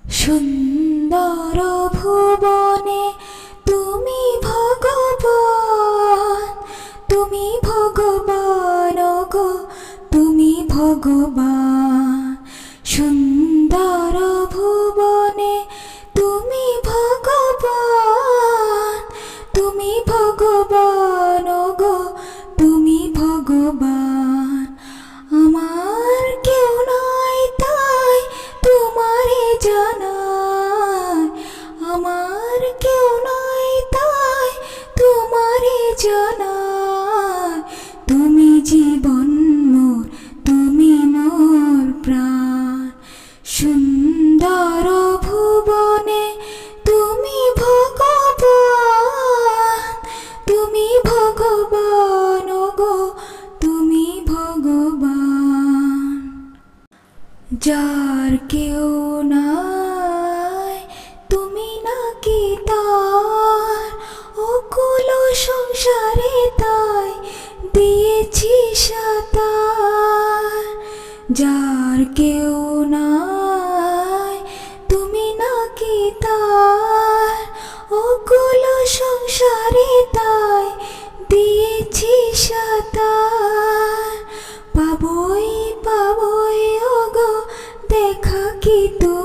সুন্দর ভুবনে তুমি ভগবান, তুমি ভগবান গো, তুমি ভগবান। সুন্দর ভুবনে তুমি ভগবান, তুমি ভগবান গো, তুমি ভগবান। আমার কেউ নাই তাই তোমারে জানাই, আমার কেউ নাই তাই তোমারে জানাই। তুমি জীবন মোর, তুমি মোর প্রাণ। সুন্দর ভুবনে তুমি ভগবান, তুমি ভগবান গো, তুমি ভগবান। যার কেউ নাই তুমি নাকি তার, অকুল সংসারে তাই দিয়েছি সাতার। যার কেউ নাই তুমি নাকি তার, অকুল সংসারে তাই দিয়েছি সাতার। পাবই পাবই ওগো দেখা কি তুমি